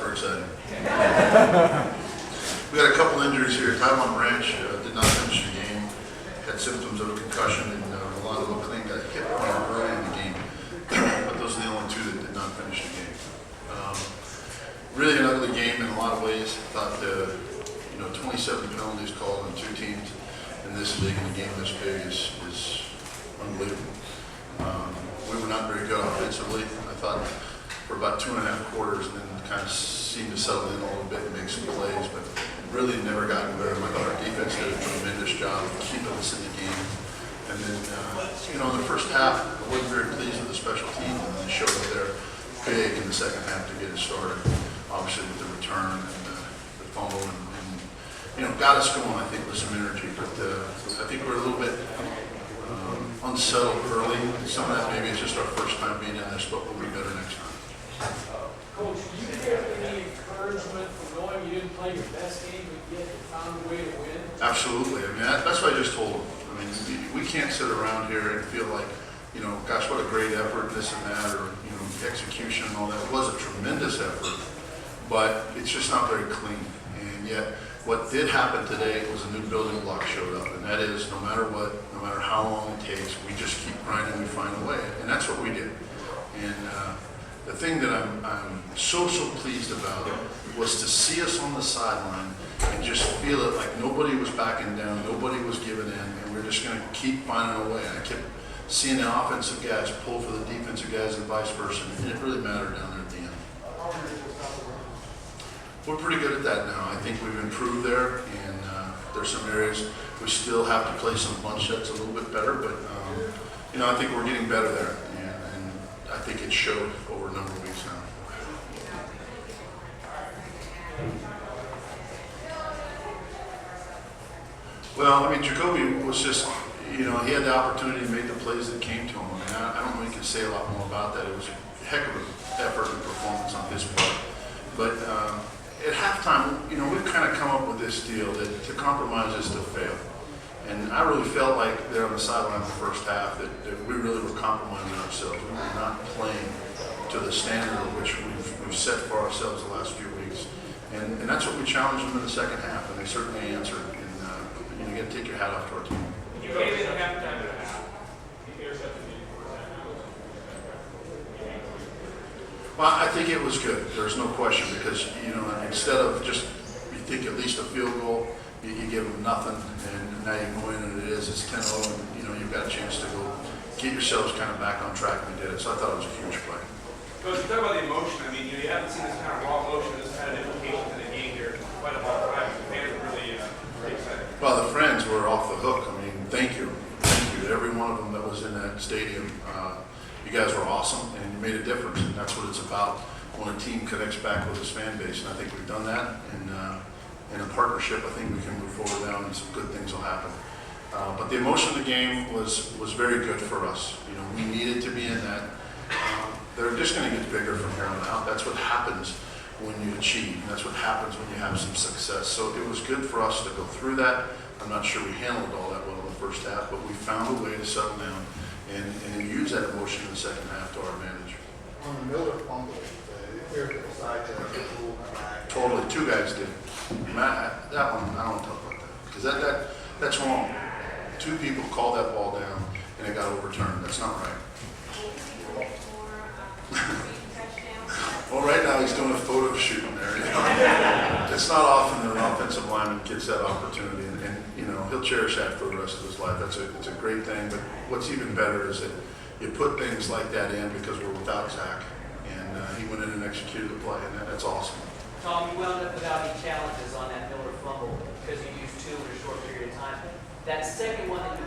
for exciting. We had a couple injuries here. Taiwan Branch did not finish the game, had symptoms of a concussion, and Rolando McLean got hit early in the game. But those are the only two that did not finish the game. Really an ugly game in a lot of ways. I thought 27 penalties called on two teams in this league in a game this big is unbelievable. We were not very good offensively. I thought for about 2.5 quarters, and then kind of seemed to settle in a little bit and make some plays, but really never gotten better. I thought our defense did a tremendous job of keeping us in the game. And then, in the first half, I wasn't very pleased with the special teams, and then they showed up there big in the second half to get it started. Obviously with the return and the fumble, and got us going, I think, with some energy. But I think we're a little bit unsettled early. Some of that maybe it's just our first time being in this, but we'll be better next time. Coach, do you get any encouragement from knowing you didn't play your best game, but yet you found a way to win? Absolutely. I mean, that's what I just told them. I mean, we can't sit around here and feel like, gosh, what a great effort, this and that, or, execution and all that. It was a tremendous effort, but it's just not very clean. And yet, what did happen today was a new building block showed up, and that is no matter what, no matter how long it takes, we just keep grinding, we find a way. And that's what we did. And the thing that I'm so pleased about was to see us on the sideline and just feel it like nobody was backing down, nobody was giving in, and we're just going to keep finding a way. I kept seeing the offensive guys pull for the defensive guys and vice versa, and it really mattered down there at the end. We're pretty good at that now. I think we've improved there, and there's some areas we still have to play some bunch sets a little bit better, but I think we're getting better there, and I think it showed over a number of weeks now. Well, I mean, Jacoby was just, he had the opportunity to make the plays that came to him. I mean, I don't know if you can say a lot more about that. It was a heck of an effort and performance on his part. But at halftime, we've kind of come up with this deal that to compromise is to fail. And I really felt like there on the sideline in the first half that we really were compromising ourselves. We were not playing to the standard of which we've set for ourselves the last few weeks. And that's what we challenged them in the second half, and they certainly answered. And you got to take your hat off to our team. You came in at halftime and a half. Well, I think it was good. There's no question because, instead of just, you think at least a field goal, you give them nothing, and now you go in and it's 10-0, and, you've got a chance to go get yourselves kind of back on track, and we did it. So I thought it was a huge play. Coach, you talk about the emotion. I mean, you haven't seen this kind of raw emotion, this kind of implication to the game here quite a long time. The fans are really excited. Well, the friends were off the hook. I mean, thank you. Thank you to every one of them that was in that stadium. You guys were awesome, and you made a difference, and that's what it's about when a team connects back with its fan base, and I think we've done that, and in a partnership, I think we can move forward now, and some good things will happen. But the emotion of the game was very good for us. We needed to be in that. They're just going to get bigger from here on out. That's what happens when you achieve. That's what happens when you have some success. So it was good for us to go through that. I'm not sure we handled all that well in the first half, but we found a way to settle down and use that emotion in the second half to our advantage. On the Miller fumble, the side to the rule back. Totally, two guys did. Matt, that one, I don't want to talk about that because that's wrong. Two people called that ball down and it got overturned. That's not right. Well, right now he's doing a photo shoot in there. It's not often that an offensive lineman gets that opportunity, and he'll cherish that for the rest of his life. It's a great thing. But what's even better is that you put things like that in because we're without Zach, and he went in and executed the play, and that's awesome. Tom, you wound up without any challenges on that Miller fumble because you used two in a short period of time. That second one that you